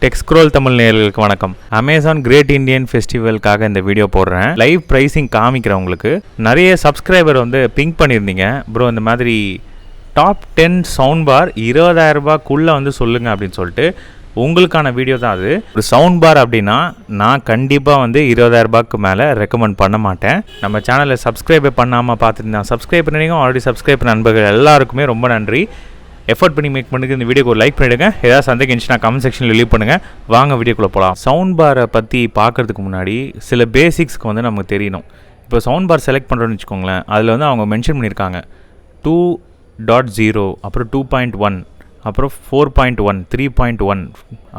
டெக்ஸ்க்ரோல் தமிழ் நேயர்களுக்கு வணக்கம். Amazon great Indian ஃபெஸ்டிவலுக்காக இந்த வீடியோ போடுறேன். லைவ் ப்ரைஸிங் காமிக்கிறேன். உங்களுக்கு நிறைய சப்ஸ்கிரைபர் பிங்க் பண்ணியிருந்தீங்க. ப்ரோ இந்த மாதிரி டாப் 10 சவுண்ட் பார் 20,000 ரூபாய்க்குள்ளே சொல்லுங்கள் அப்படின்னு சொல்லிட்டு உங்களுக்கான வீடியோ தான் அது. ஒரு சவுண்ட் பார் அப்படின்னா நான் கண்டிப்பாக 20,000 ரூபாய்க்கு மேலே ரெக்கமெண்ட் பண்ண மாட்டேன். நம்ம சேனலை சப்ஸ்கிரைபே பண்ணாமல் பார்த்துட்டு சப்ஸ்கிரைப் பண்ணிங்க. ஆல்ரெடி சப்ஸ்கிரைப் பண்ண நண்பர்கள் எல்லாருக்குமே ரொம்ப நன்றி. எஃபர்ட் பண்ணி மேக் பண்ணுங்க. இந்த வீடியோக்கு ஒரு லைக் பண்ணிவிடுங்க. ஏதாவது சந்தேகம் இருந்துச்சுன்னா கமெண்ட் செக்ஷனில் லீவ் பண்ணுங்கள். வாங்க வீடியோக்குள்ளே போகலாம். சவுண்ட் பாரை பற்றி பார்க்குறதுக்கு முன்னாடி சில பேசிக்ஸ்க்கு நமக்கு தெரியணும். இப்போ சவுண்ட் பார் செலக்ட் பண்ணுறோன்னு வச்சுக்கோங்களேன். அதில் அவங்க மென்ஷன் பண்ணியிருக்காங்க 2.0, அப்புறம் 2.1, அப்புறம் 4.1, 3.1,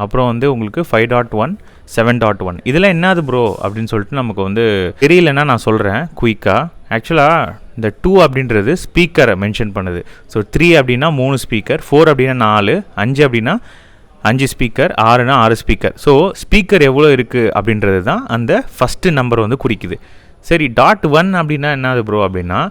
அப்புறம் உங்களுக்கு 5.1, 7.1. இதெல்லாம் என்னது ப்ரோ அப்படின்னு சொல்லிட்டு நமக்கு தெரியலன்னா நான் சொல்கிறேன் குயிக்காக. ஆக்சுவலாக இந்த 2 அப்படின்றது ஸ்பீக்கரை மென்ஷன் பண்ணுது. ஸோ 3 அப்படின்னா 3 ஸ்பீக்கர், 4 அப்படின்னா 4, 5 அப்படின்னா 5 ஸ்பீக்கர், 6னா 6 ஸ்பீக்கர். ஸோ ஸ்பீக்கர் எவ்வளோ இருக்குது அப்படின்றது தான் அந்த ஃபஸ்ட்டு நம்பர் குறிக்குது. சரி, .1 அப்படின்னா என்னது ப்ரோ அப்படின்னா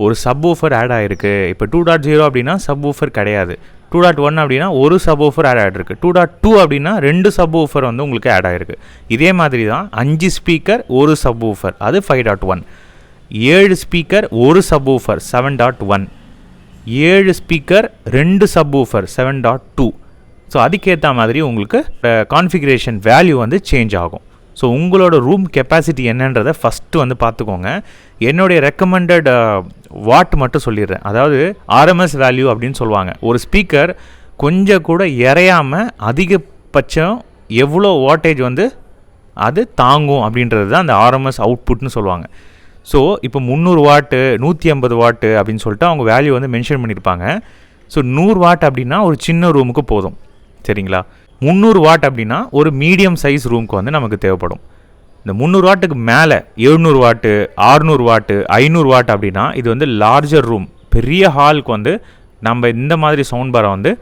ஒரு சப்வூஃபர் ஆட் ஆகிருக்கு. இப்போ 2.0 அப்படின்னா சப்வூஃபர் கிடையாது. 2.1 அப்படின்னா ஒரு சப்வூஃபர் ஆட் ஆகிருக்கு. 2.2 அப்படின்னா 2 சப்வூஃபர் உங்களுக்கு ஆட் ஆகிருக்கு. இதே மாதிரி தான் 5 ஸ்பீக்கர் ஒரு சப்வூஃபர், அது 5.1. 7 ஸ்பீக்கர் ஒரு சப்வூஃபர் 7.1, 7 ஸ்பீக்கர் 2 சப்வூஃபர் 7.2. ஸோ அதுக்கேற்ற மாதிரி உங்களுக்கு கான்ஃபிகரேஷன் வேல்யூ சேஞ்ச் ஆகும். ஸோ உங்களோட ரூம் கெப்பாசிட்டி என்னன்றதை ஃபஸ்ட்டு பார்த்துக்கோங்க. என்னுடைய ரெக்கமெண்டட் வாட் மட்டும் சொல்லிடுறேன். அதாவது ஆர்எம்எஸ் வேல்யூ அப்படின்னு சொல்லுவாங்க. ஒரு ஸ்பீக்கர் கொஞ்சம் கூட இறையாமல் அதிகபட்சம் எவ்வளோ வாட்டேஜ் அது தாங்கும் அப்படின்றது தான் அந்த ஆர்எம்எஸ் அவுட்புட்னு சொல்லுவாங்க. ஸோ இப்போ 300 வாட்டு 150 வாட்டு அப்படின்னு சொல்லிட்டு அவங்க வேல்யூ மென்ஷன் பண்ணியிருப்பாங்க. ஸோ 100 வாட் அப்படின்னா ஒரு சின்ன ரூமுக்கு போதும், சரிங்களா. 300 வாட் அப்படின்னா ஒரு மீடியம் சைஸ் ரூமுக்கு நமக்கு தேவைப்படும். இந்த 300 வாட்டுக்கு மேலே 700 வாட்டு 600 வாட்டு 500 வாட் அப்படின்னா இது லார்ஜர் ரூம், பெரிய ஹாலுக்கு நம்ம இந்த மாதிரி சவுண்ட் பாரை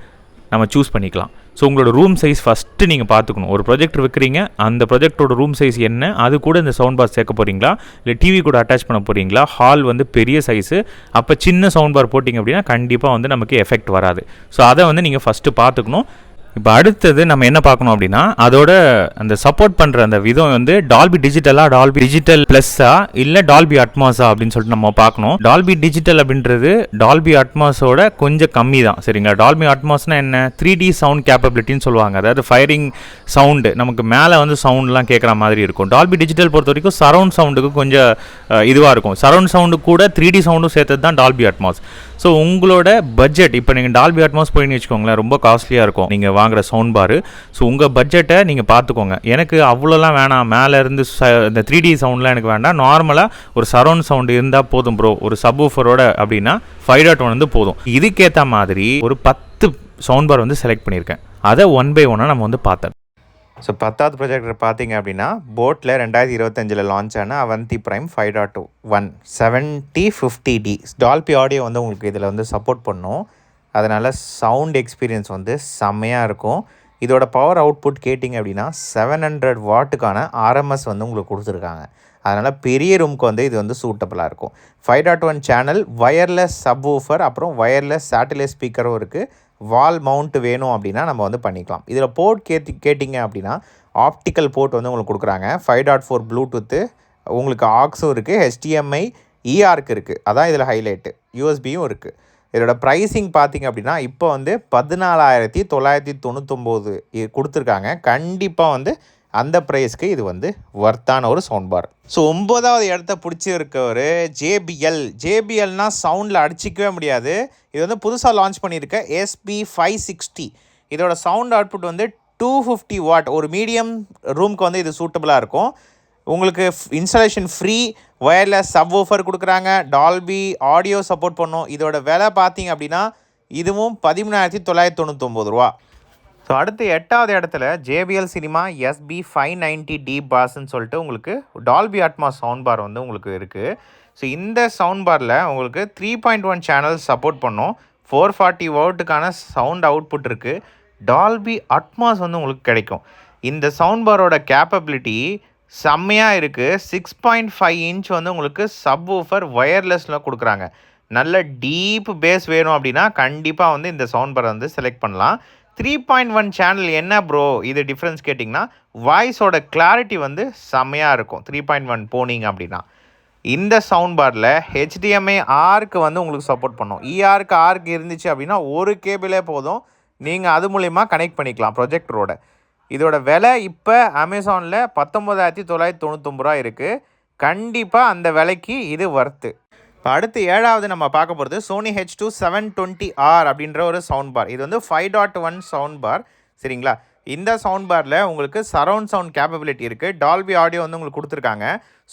நம்ம சூஸ் பண்ணிக்கலாம். ஸோ உங்களோட ரூம் சைஸ் ஃபஸ்ட்டு நீங்கள் பார்த்துக்கணும். ஒரு ப்ரொஜெக்டர் வைக்கிறீங்க, அந்த ப்ரொஜெக்டரோட ரூம் சைஸ் என்ன, அது கூட இந்த சவுண்ட் பார் சேர்க்க போகிறீங்களா, இல்லை டிவி கூட அட்டாச் பண்ண போகிறீங்களா. ஹால் பெரிய சைஸு, அப்போ சின்ன சவுண்ட் பார் போட்டிங்க அப்படின்னா கண்டிப்பாக நமக்கு எஃபெக்ட் வராது. ஸோ அதை நீங்கள் ஃபஸ்ட்டு பார்த்துக்கணும். இப்போ அடுத்தது நம்ம என்ன பார்க்கணும் அப்படின்னா அதோட அந்த சப்போர்ட் பண்ணுற அந்த விதம் டால்பி டிஜிட்டலா, டால்பி டிஜிட்டல் ப்ளஸ்ஸா, இல்லை டால்பி அட்மாஸா அப்படின்னு சொல்லிட்டு நம்ம பார்க்கணும். டால்பி டிஜிட்டல் அப்படின்றது டால்பி அட்மாஸோட கொஞ்சம் கம்மி தான், சரிங்களா. டால்பி அட்மாஸ்னால் என்ன, 3D சவுண்ட் கேப்பபிலிட்டின்னு சொல்லுவாங்க. அதாவது ஃபயரிங் சவுண்டு நமக்கு மேலே சவுண்ட்லாம் கேட்குற மாதிரி இருக்கும். டால்பி டிஜிட்டல் பொறுத்த வரைக்கும் சரவுண்ட் சவுண்டுக்கு கொஞ்சம் இதுவாக இருக்கும். சரவுண்ட் சவுண்டு கூட 3D சவுண்டும் சேர்த்தது தான் டால்பி அட்மாஸ். ஸோ உங்களோட பட்ஜெட், இப்போ நீங்கள் டால்பி அட்மாஸ் போயின்னு வச்சுக்கோங்களேன், ரொம்ப காஸ்ட்லியாக இருக்கும் நீங்கள் வாங்குகிற சவுண்ட் பாரு. ஸோ உங்கள் பட்ஜெட்டை நீங்கள் பார்த்துக்கோங்க. எனக்கு அவ்வளோலாம் வேணாம், மேலே இருந்து இந்த 3D சவுண்ட்லாம் எனக்கு வேண்டாம், நார்மலாக ஒரு சரவுண்ட் சவுண்டு இருந்தால் போதும் ப்ரோ, ஒரு சப்வூஃபரோட அப்படின்னா 5.1 போதும். இதுக்கேற்ற மாதிரி ஒரு 10 சவுண்ட் பார் செலக்ட் பண்ணியிருக்கேன். அதை 1 by 1 நம்ம பார்த்தோம். ஸோ 10வது ப்ரொஜெக்டர் பார்த்தீங்க அப்படின்னா போட்டில் 2025 லான்ச் ஆன Avanti prime 5.1 7050D Dolby audio உங்களுக்கு இதில் சப்போர்ட் பண்ணும். அதனால் சவுண்ட் எக்ஸ்பீரியன்ஸ் செம்மையாக இருக்கும். இதோட பவர் அவுட்புட் கேட்டிங்க அப்படின்னா 700 வாட்டுக்கான ஆர்எம்எஸ் உங்களுக்கு கொடுத்துருக்காங்க. அதனால் பெரிய ரூமுக்கு இது சூட்டபுளாக இருக்கும். 5.1 சேனல், வயர்லெஸ் சப்வூஃபர், அப்புறம் வயர்லெஸ் சேட்டலைட் ஸ்பீக்கரும் இருக்குது. வால் மவுண்ட் வேணும் அப்படின்னா நம்ம பண்ணிக்கலாம். இதில் போர்ட் கேட்டிங்க அப்படின்னா ஆப்டிக்கல் போர்ட் உங்களுக்கு கொடுக்குறாங்க. 5.4 ப்ளூடூத்து, உங்களுக்கு ஆக்ஸும் இருக்குது, HDMI ERக்கு இருக்குது. அதான் இதில் ஹைலைட்டு. யூஎஸ்பியும் இருக்குது. இதோட ப்ரைஸிங் பார்த்திங்க அப்படின்னா இப்போ 14,999 கொடுத்துருக்காங்க. கண்டிப்பாக அந்த ப்ரைஸ்க்கு இது வர்த்தான ஒரு சவுண்ட் பார். ஸோ 9வது இடத்த பிடிச்சிருக்க ஒரு ஜேபிஎல்னால் சவுண்டில் அடிச்சிக்கவே முடியாது. இது புதுசாக லான்ச் பண்ணியிருக்க SB560. இதோட சவுண்ட் அவுட்புட் 250 வாட். ஒரு மீடியம் ரூமுக்கு இது சூட்டபுளாக இருக்கும். உங்களுக்கு இன்ஸ்டாலேஷன் ஃப்ரீ, வயர்லெஸ் சப்வூஃபர் கொடுக்குறாங்க, டால்பி ஆடியோ சப்போர்ட் பண்ணும். இதோட விலை பார்த்தீங்க அப்படின்னா இதுவும் 13,999 ரூபா. ஸோ அடுத்து 8வது இடத்துல JBL சினிமா SB590D பாஸ்ன்னு சொல்லிட்டு உங்களுக்கு டால்பி அட்மாஸ் சவுண்ட் பார் உங்களுக்கு இருக்குது. ஸோ இந்த சவுண்ட் பாரில் உங்களுக்கு 3.1 சேனல் சப்போர்ட் பண்ணும். 440 வாட்டுக்கான சவுண்ட் அவுட்புட் இருக்குது. டால்பி அட்மாஸ் உங்களுக்கு கிடைக்கும். இந்த சவுண்ட் பாரோட கேப்பபிலிட்டி செம்மையாக இருக்குது. 6.5 இன்ச் உங்களுக்கு சப்வூஃபர் வயர்லெஸில் கொடுக்குறாங்க. நல்ல டீப் பேஸ் வேணும் அப்படின்னா கண்டிப்பாக இந்த சவுண்ட் பாரை செலக்ட் பண்ணலாம். 3.1 சேனல் என்ன ப்ரோ இது டிஃப்ரென்ஸ் கேட்டிங்கன்னா வாய்ஸோட கிளாரிட்டி வந்து செம்மையாக இருக்கும் 3.1 போனீங்க அப்படின்னா. இந்த சவுண்ட் பாரில் ஹெச்டிஎம்ஐ ஆர்க்கு வந்து உங்களுக்கு சப்போர்ட் பண்ணும். இஆருக்கு ஆர்க்கு இருந்துச்சு அப்படின்னா ஒரு கேபிளே போதும், நீங்கள் அது மூலிமா கனெக்ட் பண்ணிக்கலாம் ப்ரொஜெக்டரோட. இதோட விலை இப்போ அமேசானில் 19,999 ரூபா இருக்குது. கண்டிப்பாக அந்த விலைக்கு இது வர்த்து. இப்போ அடுத்து 7வது நம்ம பார்க்க போகிறது சோனி H2 720R அப்படின்ற ஒரு சவுண்ட் பார். இது வந்து 5.1 சவுண்ட் பார். சரிங்களா? இந்த சவுண்ட் பாரில் உங்களுக்கு சரவுண்ட் சவுண்ட் கேப்பபிலிட்டி இருக்குது. டால்பி ஆடியோ வந்து உங்களுக்கு கொடுத்துருக்காங்க.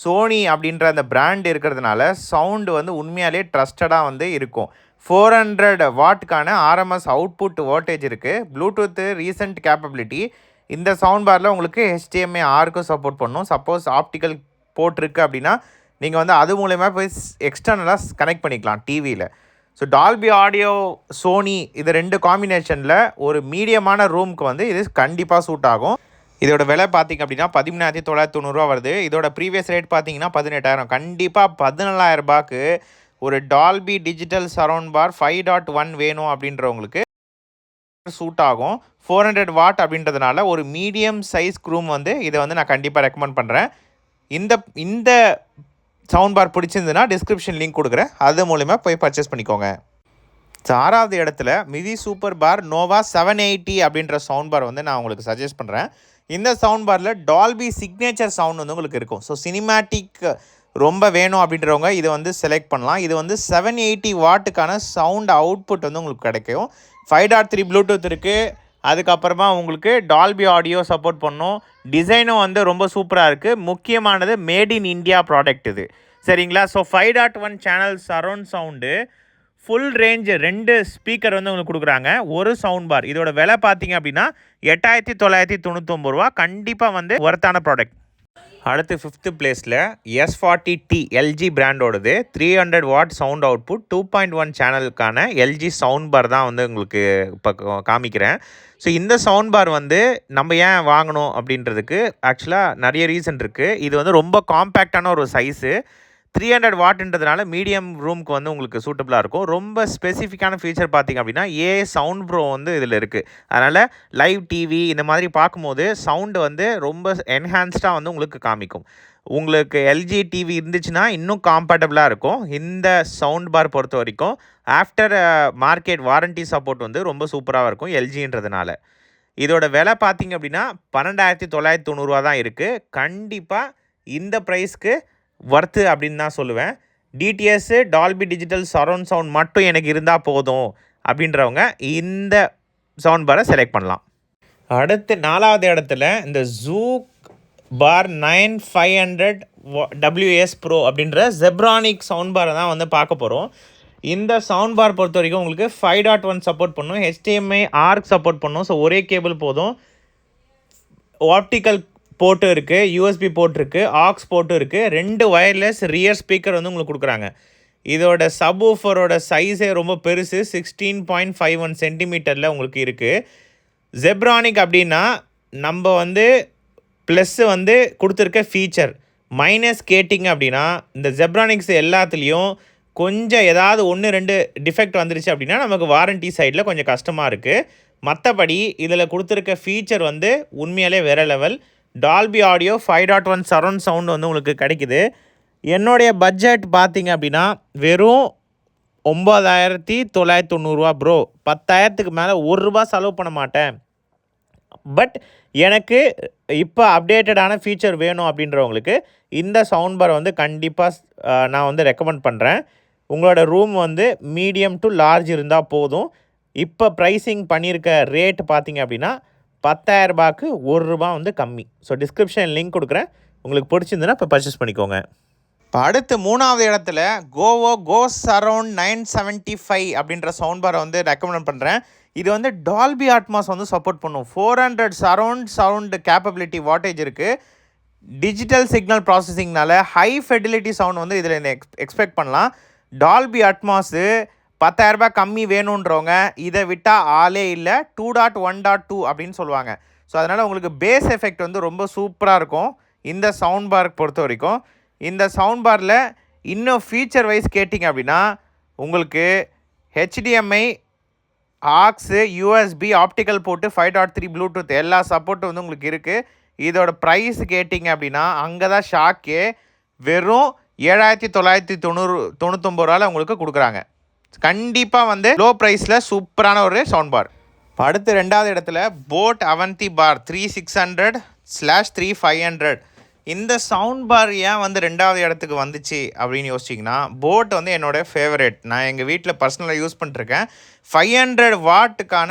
சோனி அப்படின்ற அந்த பிராண்ட் இருக்கிறதுனால சவுண்டு வந்து உண்மையாலே ட்ரஸ்டடாக வந்து இருக்கும். 400 வாட்டுக்கான ஆர்எம்எஸ் அவுட்புட் வோல்டேஜ் இருக்குது. Bluetooth recent capability. இந்த சவுண்ட் பாரில் உங்களுக்கு HDMI ஆர்க்கும் சப்போர்ட் பண்ணும். சப்போஸ் ஆப்டிக்கல் போர்ட் இருக்குது அப்படின்னா நீங்கள் வந்து அது மூலயமா போய் எக்ஸ்டர்னலாக கனெக்ட் பண்ணிக்கலாம் டிவியில். ஸோ டால்பி ஆடியோ சோனி இது 2 காம்பினேஷனில் ஒரு மீடியமான ரூமுக்கு வந்து இது கண்டிப்பாக சூட் ஆகும். இதோட விலை பார்த்திங்க அப்படின்னா 13,990 வருது. இதோட ப்ரீவியஸ் ரேட் பார்த்தீங்கன்னா 18,000. கண்டிப்பாக 14,000 ரூபாய்க்கு ஒரு டால்பி டிஜிட்டல் சரவுண்ட் பார் 5.1 வேணும் அப்படின்றவங்களுக்கு சூட் ஆகும். 400 வாட் அப்படின்றதுனால ஒரு மீடியம் சைஸ் ரூம் வந்து இதை வந்து நான் கண்டிப்பாக ரெக்கமெண்ட் பண்ணுறேன். இந்த சவுண்ட் பார் பிடிச்சிருந்துன்னா டிஸ்கிரிப்ஷன் லிங்க் கொடுக்குறேன், அது மூலிமா போய் பர்ச்சேஸ் பண்ணிக்கோங்க. 6வது இடத்துல மிதி சூப்பர் பார் நோவா 780 அப்படின்ற சவுண்ட் பார் வந்து நான் உங்களுக்கு சஜஸ்ட் பண்ணுறேன். இந்த சவுண்ட் பாரில் டால்பி சிக்னேச்சர் சவுண்ட் வந்து உங்களுக்கு இருக்கும். ஸோ சினிமேட்டிக் ரொம்ப வேணும் அப்படின்றவங்க இதை வந்து செலக்ட் பண்ணலாம். இது வந்து 780 வாட்டுக்கான சவுண்ட் அவுட்புட் வந்து உங்களுக்கு கிடைக்கும். 5.3 ப்ளூடூத் இருக்குது. அதுக்கப்புறமா உங்களுக்கு டால்பி ஆடியோ சப்போர்ட் பண்ணும். டிசைனும் வந்து ரொம்ப சூப்பராக இருக்குது. முக்கியமானது மேட் இன் இந்தியா ப்ராடக்ட் இது. சரிங்களா? So 5.1 channel surround sound, full range 2 speaker வந்து உங்களுக்கு கொடுக்குறாங்க, ஒரு சவுண்ட் பார். இதோட விலை பார்த்தீங்க அப்படின்னா 8,999 ரூபா. கண்டிப்பாக வந்து ஒர்த்தான ப்ராடக்ட். அடுத்து 5th பிளேஸில் S40T எல்ஜி பிராண்டோடது 300 வாட் சவுண்ட் அவுட்புட் 2.1 சேனலுக்கான எல்ஜி சவுண்ட் பார் தான் வந்து உங்களுக்கு இப்போ காமிக்கிறேன். ஸோ இந்த சவுண்ட் பார் வந்து நம்ம ஏன் வாங்கணும் அப்படின்றதுக்கு ஆக்சுவலாக நிறைய ரீசன் இருக்குது. இது வந்து ரொம்ப காம்பேக்டான ஒரு சைஸு. 300 வாட்ன்றதுனால மீடியம் ரூமுக்கு வந்து உங்களுக்கு சூட்டபுளாக இருக்கும். ரொம்ப ஸ்பெசிஃபிக்கான ஃபீச்சர் பார்த்திங்க அப்படின்னா சவுண்ட் ப்ரோ வந்து இதில் இருக்குது. அதனால் லைவ் டிவி இந்த மாதிரி பார்க்கும்போது சவுண்டு வந்து ரொம்ப என்ஹான்ஸ்டாக வந்து உங்களுக்கு காமிக்கும். உங்களுக்கு எல்ஜி டிவி இருந்துச்சுன்னா இன்னும் காம்பேட்டபிளாக இருக்கும். இந்த சவுண்ட் பார் பொறுத்த வரைக்கும் ஆஃப்டர் மார்க்கெட் வாரண்ட்டி சப்போர்ட் வந்து ரொம்ப சூப்பராக இருக்கும் எல்ஜின்றதுனால. இதோட விலை பார்த்திங்க அப்படின்னா 12,990 ரூபா தான் இருக்குது. கண்டிப்பாக இந்த ப்ரைஸ்க்கு வர்த்து அப்படின்னு தான் சொல்லுவேன். TDS Dolby digital surround sound மட்டும் எனக்கு இருந்தால் போதும் அப்படின்றவங்க இந்த சவுண்ட் பாரை செலக்ட் பண்ணலாம். அடுத்து 4வது இடத்துல இந்த ஜூக் பார் 9500 WS ப்ரோ அப்படின்ற ஜெப்ரானிக் சவுண்ட் பாரை தான் வந்து பார்க்க போகிறோம். இந்த சவுண்ட் பார் பொறுத்த வரைக்கும் உங்களுக்கு 5.1 சப்போர்ட் பண்ணும், HDMI ஆர்க் சப்போர்ட் பண்ணும். ஸோ ஒரே கேபிள் போதும். ஆப்டிக்கல் போர்ட்டு இருக்குது, யூஎஸ்பி போர்ட் இருக்குது, ஆக்ஸ் போர்ட்டும் இருக்குது. 2 வயர்லெஸ் ரியர் ஸ்பீக்கர் வந்து உங்களுக்கு கொடுக்குறாங்க. இதோட சப்வூஃபரோட சைஸே ரொம்ப பெருசு, 16.51 சென்டிமீட்டரில் உங்களுக்கு இருக்குது. ஜெப்ரானிக் அப்படின்னா நம்ம வந்து ப்ளஸ்ஸு வந்து கொடுத்துருக்க ஃபீச்சர். மைனஸ் கேட்டிங்க அப்படின்னா இந்த ஜெப்ரானிக்ஸ் எல்லாத்துலேயும் கொஞ்சம் ஏதாவது 1-2 டிஃபெக்ட் வந்துருச்சு அப்படின்னா நமக்கு வாரண்ட்டி சைடில் கொஞ்சம் கஷ்டமாக இருக்குது. மற்றபடி இதில் கொடுத்துருக்க ஃபீச்சர் வந்து உண்மையாலே வேறு level. Dolby audio 5.1 surround sound வந்து உங்களுக்கு கிடைக்குது. என்னுடைய பட்ஜெட் பார்த்திங்க அப்படின்னா வெறும் 9,990 ரூபா ப்ரோ. 10,000க்கு மேலே ₹1 செலவு பண்ண மாட்டேன். பட் எனக்கு இப்போ அப்டேட்டடான ஃபீச்சர் வேணும் அப்படின்றவங்களுக்கு இந்த சவுண்ட் பார் வந்து கண்டிப்பாக நான் வந்து ரெக்கமெண்ட் பண்ணுறேன். உங்களோட ரூம் வந்து மீடியம் டு லார்ஜ் இருந்தால் போதும். இப்போ ப்ரைஸிங் பண்ணியிருக்க ரேட் பார்த்திங்க அப்படின்னா 10,000 ரூபாய்க்கு ₹1 வந்து கம்மி. ஸோ டிஸ்கிரிப்ஷன் லிங்க் கொடுக்குறேன், உங்களுக்கு பிடிச்சிருந்துன்னா இப்போ பர்ச்சேஸ் பண்ணிக்கோங்க. இப்போ அடுத்து 3வது இடத்துல கோ சரவுண்ட் 975 அப்படின்ற சவுண்ட் பாரை வந்து ரெக்கமெண்ட் பண்ணுறேன். இது வந்து டால்பி அட்மாஸ் வந்து சப்போர்ட் பண்ணும். 400 சவுண்டு கேப்பபிலிட்டி வாட்டேஜ் இருக்குது. டிஜிட்டல் சிக்னல் ப்ராசஸிங்னால ஹை ஃபெடிலிட்டி சவுண்ட் வந்து இதில் எக்ஸ்பெக்ட் பண்ணலாம். டால்பி அட்மாஸு 10,000 ரூபாய் கம்மி வேணுன்றவங்க இதை விட்டால் ஆளே இல்லை. 2.1.2 அப்படின்னு சொல்லுவாங்க. ஸோ அதனால் உங்களுக்கு பேஸ் எஃபெக்ட் வந்து ரொம்ப சூப்பராக இருக்கும் இந்த சவுண்ட் பாருக்கு பொறுத்த வரைக்கும். இந்த சவுண்ட் பாரில் இன்னும் ஃபீச்சர் வைஸ் கேட்டிங்க அப்படின்னா உங்களுக்கு HDMI aux, USB, optical port, 5.3 Bluetooth எல்லா சப்போர்ட்டும் வந்து உங்களுக்கு இருக்குது. இதோட ப்ரைஸ் கேட்டிங்க அப்படின்னா அங்கே தான் ஷாக்கே. வெறும் 7,999 உங்களுக்கு கொடுக்குறாங்க. கண்டிப்பாக வந்து லோ ப்ரைஸில் சூப்பரான ஒரு சவுண்ட் பார். அடுத்து 2வது இடத்துல போட் அவந்தி பார் 3600/3500. இந்த சவுண்ட் பார் ஏன் வந்து 2வது இடத்துக்கு வந்துச்சு அப்படின்னு யோசிச்சிங்கன்னா, போட் வந்து என்னோடய ஃபேவரேட். நான் எங்கள் வீட்டில் பர்சனலாக யூஸ் பண்ணிட்டுருக்கேன். 500 வாட்டுக்கான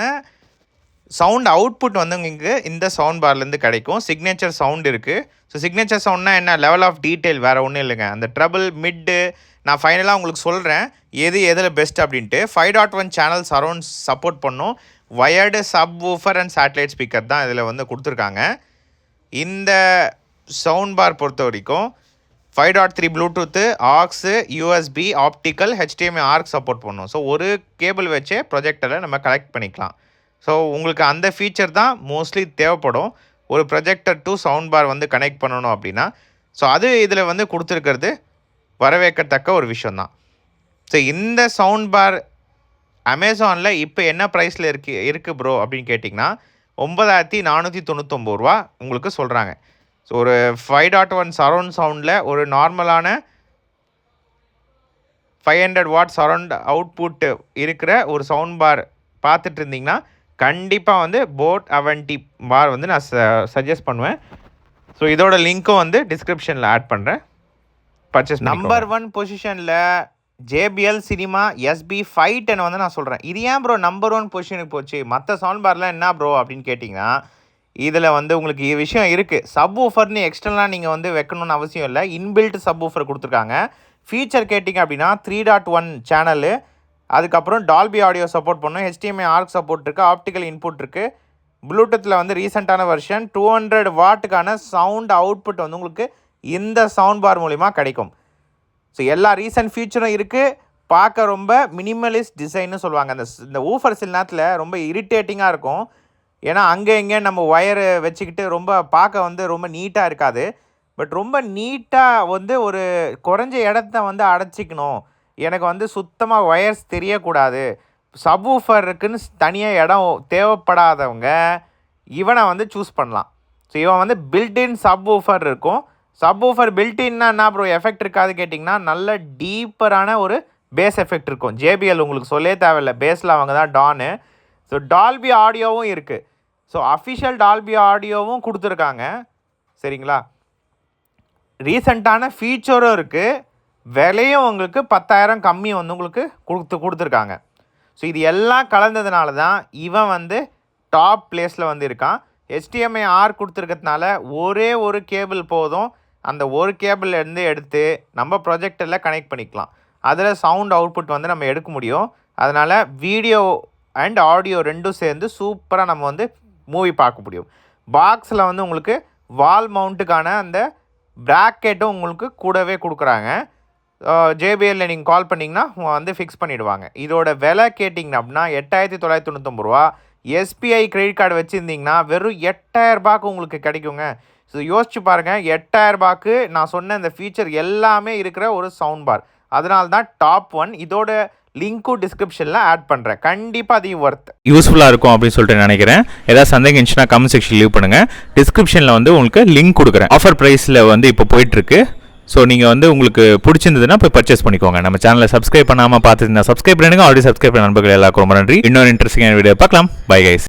சவுண்ட் அவுட்புட் வந்து உங்களுக்கு இந்த சவுண்ட் பார்லேருந்து கிடைக்கும். சிக்னேச்சர் சவுண்ட் இருக்குது. ஸோ சிக்னேச்சர் சவுண்ட்னா என்ன, லெவல் ஆஃப் டீட்டெயில் வேறு ஒன்றும் இல்லைங்க. அந்த ட்ரபிள் மிட்டு நான் ஃபைனலாக உங்களுக்கு சொல்கிறேன் எதில் பெஸ்ட் அப்படின்ட்டு. 5.1 சேனல் சரௌண்ட் சப்போர்ட் பண்ணும். Wired sub woofer and satellite speaker தான் இதில் வந்து கொடுத்துருக்காங்க. இந்த சவுண்ட் பார் பொறுத்த வரைக்கும் 5.3 Bluetooth, aux, USB, optical, HDMI ARC support பண்ணும். ஸோ ஒரு கேபிள் வச்சே ப்ரொஜெக்டரை நம்ம கனெக்ட் பண்ணிக்கலாம். ஸோ உங்களுக்கு அந்த ஃபீச்சர் தான் மோஸ்ட்லி தேவைப்படும் ஒரு ப்ரொஜெக்டர் டு சவுண்ட் பார் வந்து கனெக்ட் பண்ணணும் அப்படின்னா. ஸோ அது இதில் வந்து கொடுத்துருக்கிறது வரவேற்கத்தக்க ஒரு விஷயந்தான். ஸோ இந்த சவுண்ட் பார் அமேசானில் இப்போ என்ன ப்ரைஸில் இருக்குது ப்ரோ அப்படின்னு கேட்டிங்கன்னா 9,499 ரூபா உங்களுக்கு சொல்கிறாங்க. ஸோ ஒரு 5.1 சரௌண்ட் சவுண்டில் ஒரு நார்மலான 500 வாட் சரௌண்ட் அவுட்புட் இருக்கிற ஒரு சவுண்ட் பார் பார்த்துட்டு இருந்தீங்கன்னா கண்டிப்பாக வந்து போட் அவந்தி பார் வந்து நான் சஜஸ்ட் பண்ணுவேன். ஸோ இதோட லிங்க்கும் வந்து டிஸ்கிரிப்ஷனில் ஆட் பண்ணுறேன். பர்ச்சேஸ். நம்பர் 1 பொசிஷனில் JBL சினிமா SB510 வந்து நான் சொல்கிறேன். இது ஏன் ப்ரோ நம்பர் 1 பொசிஷனுக்கு போச்சு, மற்ற சவுண்ட் பார்லாம் என்ன ப்ரோ அப்படின்னு கேட்டிங்கன்னா, இதில் வந்து உங்களுக்கு விஷயம் இருக்குது. சப் ஊஃபர்னு எக்ஸ்டர்னலாக நீங்கள் வந்து வைக்கணும்னு அவசியம் இல்லை. இன்பில்ட் சப் ஊஃபர் கொடுத்துருக்காங்க. ஃபீச்சர் கேட்டிங்க அப்படின்னா 3.1 சேனலு, அதுக்கப்புறம் டால்பி ஆடியோ சப்போர்ட் பண்ணும், HDMI ஆர்க் சப்போர்ட் இருக்குது, ஆப்டிக்கல் இன்புட் இருக்குது. ப்ளூடூத்தில் வந்து ரீசெண்டான வெர்ஷன் 200 வாட்டுக்கான சவுண்ட் அவுட்புட் வந்து உங்களுக்கு இந்த சவுண்ட் பார் மூலிமா கிடைக்கும். ஸோ எல்லா ரீசன்ட் ஃபீச்சரும் இருக்குது. பார்க்க ரொம்ப மினிமலிஸ்ட் டிசைன்னு சொல்லுவாங்க. இந்த ஊஃபர் சில நேரத்தில் ரொம்ப இரிட்டேட்டிங்காக இருக்கும். ஏன்னா அங்கே இங்கே நம்ம ஒயரு வச்சுக்கிட்டு ரொம்ப பார்க்க வந்து ரொம்ப நீட்டாக இருக்காது. பட் ரொம்ப நீட்டாக வந்து ஒரு குறைஞ்ச இடத்த வந்து அடைச்சிக்கணும், எனக்கு வந்து சுத்தமாக ஒயர்ஸ் தெரியக்கூடாது, சப் ஊஃபருக்குன்னு தனியாக இடம் தேவைப்படாதவங்க இவனை வந்து சூஸ் பண்ணலாம். ஸோ இவன் வந்து பில்டின் சப் ஊஃபர் இருக்கும். சப் ஊஃபர் பில்டின்னா என்ன ப்ரோ எஃபெக்ட் இருக்காது கேட்டிங்கன்னா, நல்ல டீப்பரான ஒரு பேஸ் எஃபெக்ட் இருக்கும். JBL உங்களுக்கு சொல்லே தேவையில்லை, பேஸில் அவங்க தான் டானு. ஸோ டால்பி ஆடியோவும் இருக்குது. ஸோ அஃபிஷியல் டால்பி ஆடியோவும் கொடுத்துருக்காங்க. சரிங்களா, ரீசெண்டான ஃபீச்சரும் இருக்குது. விலையும் உங்களுக்கு 10,000 கம்மி வந்து உங்களுக்கு கொடுத்துருக்காங்க. ஸோ இது எல்லாம் கலந்ததுனால தான் இவன் வந்து டாப் பிளேஸில் வந்து இருக்கான். HDMI ஆர்க் கொடுத்துருக்கிறதுனால ஒரே ஒரு கேபிள் போதும். அந்த ஒரு கேபிள்லேருந்து எடுத்து நம்ம ப்ரொஜெக்டரில் கனெக்ட் பண்ணிக்கலாம். அதில் சவுண்ட் அவுட்புட் வந்து நம்ம எடுக்க முடியும். அதனால் வீடியோ அண்ட் ஆடியோ ரெண்டும் சேர்ந்து சூப்பராக நம்ம வந்து மூவி பார்க்க முடியும். பாக்ஸில் வந்து உங்களுக்கு வால் மவுண்ட்டுக்கான அந்த ப்ராக்கெட்டும் உங்களுக்கு கூடவே கொடுக்குறாங்க. JBLல நீங்கள் கால் பண்ணிங்கன்னா வந்து ஃபிக்ஸ் பண்ணிவிடுவாங்க. இதோட விலை கேட்டிங்கன்னா அப்படின்னா 8,999 ரூபா. SBI கிரெடிட் கார்டு வச்சுருந்திங்கன்னா வெறும் 8,000 ரூபாய்க்கு உங்களுக்கு கிடைக்குங்க. ஸோ யோசிச்சு பாருங்கள், 8,000 ரூபாய்க்கு நான் சொன்ன இந்த ஃபீச்சர் எல்லாமே இருக்கிற ஒரு சவுண்ட் பார். அதனால தான் டாப் 1. இதோட லிங்க்கும் டிஸ்கிரிப்ஷனில் ஆட் பண்ணுறேன். கண்டிப்பாக அதையும் ஒர்த் யூஸ்ஃபுல்லாக இருக்கும் அப்படின்னு சொல்லிட்டு நினைக்கிறேன். ஏதாவது சந்தேகம் இருந்துச்சுன்னா கமெண்ட் செக்ஷன் லீவ் பண்ணுங்கள். டிஸ்கிரிப்ஷனில் வந்து உங்களுக்கு லிங்க் கொடுக்குறேன். ஆஃபர் ப்ரைஸில் வந்து இப்போ போயிட்டுருக்கு. ஸோ நீங்கள் வந்து உங்களுக்கு பிடிச்சிருந்ததுன்னா போய் பர்ச்சேஸ் பண்ணிக்கோங்க. நம்ம சேனலை சப்ஸ்கிரைப் பண்ணாமல் பார்த்துருந்தா சப்ஸ்கிரைப் பண்ணுங்கள். ஆல்ரெடி சப்ஸ்கிரைப் பண்ண நண்பர்கள் எல்லாருக்கும் ரொம்ப நன்றி. இன்னொரு இன்ட்ரெஸ்டிங்கான வீடியோ பார்க்கலாம். Bye guys.